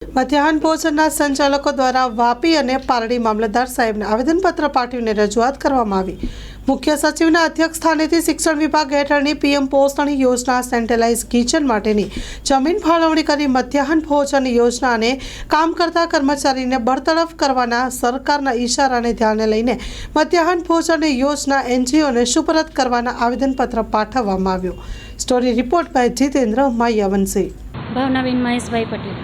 મધ્યાહન ભોજનના સંચાલકો દ્વારા વાપી અને પારડી મામલતદાર સાહેબને આવેદનપત્ર પાઠવીને રજૂઆત કરવામાં આવી। મુખ્ય સચિવના અધ્યક્ષ સ્થાનેથી શિક્ષણ વિભાગ હેઠળની પીએમ પોષણ યોજના સેન્ટ્રલાઇઝ કિચન માટેની જમીન ફાળવણી કરી મધ્યાહન ભોજન યોજનાને કામ કરતા કર્મચારીને બરતરફ કરવાના સરકારના ઈશારાને ધ્યાને લઈને મધ્યાહન ભોજન યોજના એનજીઓને સુપરત કરવાના આવેદનપત્ર પાઠવવામાં આવ્યું। Story report by Jitendra માયાવંશી। Bhavnaben મહેશભાઈ પટેલ।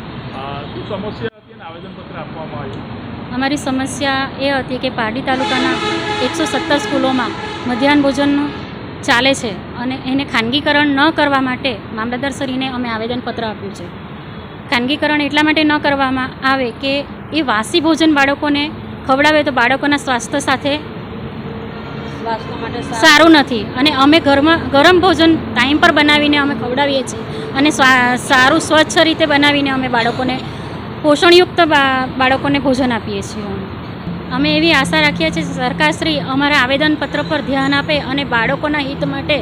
અમારી સમસ્યા એ હતી કે પારડી તાલુકાના 117 સ્કૂલોમાં મધ્યાહન ભોજન ચાલે છે અને એને ખાનગીકરણ ન કરવા માટે મામલતદારશ્રીને અમે આવેદનપત્ર આપ્યું છે। ખાનગીકરણ એટલા માટે ન કરવામાં આવે કે એ વાસી ભોજન બાળકોને ખવડાવે તો બાળકોના સ્વાસ્થ્ય સાથે સારું નથી અને અમે ઘરમાં ગરમ ભોજન ટાઈમ પર બનાવીને અમે ખવડાવીએ છીએ અને સારું સ્વચ્છ રીતે બનાવીને અમે બાળકોને પોષણયુક્ત બાળકોને ભોજન આપીએ છીએ। અમે એવી આશા રાખીએ છીએ સરકારશ્રી અમારા આવેદનપત્ર પર ધ્યાન આપે અને બાળકોના હિત માટે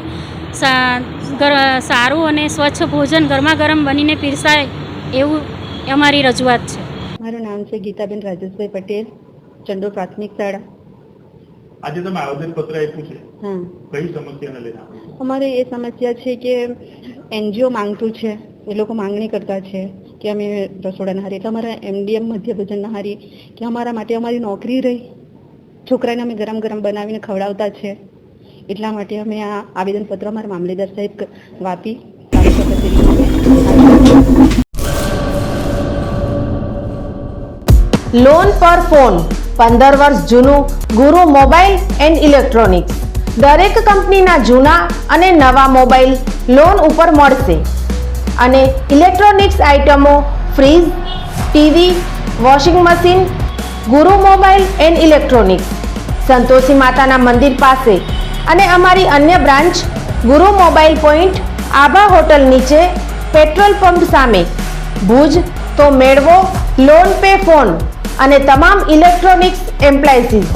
સારું અને સ્વચ્છ ભોજન ગરમા ગરમ બનીને પીરસાય એવું અમારી રજૂઆત છે। મારું નામ છે ગીતાબેન રાજેશભાઈ પટેલ, ચંડોળ પ્રાથમિક શાળા। આજે તમે આવેદનપત્ર આપ્યું છે, કઈ સમસ્યાને લઈને? અમારે એ સમસ્યા છે કે એનજીઓ માંગતું છે, એ લોકો માંગણી કરતા છે કે અમે રસોડાના હારી એટલે અમારા એમડીએમ મધ્ય ભોજનના હારી કે અમારા માટે અમારી નોકરી રહી, છોકરાને અમે ગરમ ગરમ બનાવીને ખવડાવતા છે, એટલા માટે અમે આ આવેદનપત્ર અમારા મામલેદાર સાહેબ વાપી લોન પર ફોન 15 વર્ષ જૂનું ગુરુ મોબાઈલ એન્ડ ઇલેક્ટ્રોનિક્સ। દરેક કંપનીના જૂના અને નવા મોબાઈલ લોન ઉપર મળશે અને ઇલેક્ટ્રોનિક્સ આઇટમો ફ્રીજ, ટીવી, વોશિંગ મશીન। ગુરુ મોબાઈલ એન્ડ ઇલેક્ટ્રોનિક્સ સંતોષી માતાના મંદિર પાસે અને અમારી અન્ય બ્રાન્ચ ગુરુ મોબાઈલ પોઈન્ટ આભા હોટલ નીચે પેટ્રોલ પંપ સામે ભુજ। તો મેળવો લોન પે ફોન અને તમામ ઇલેક્ટ્રોનિક્સ એપ્લાયન્સીસ।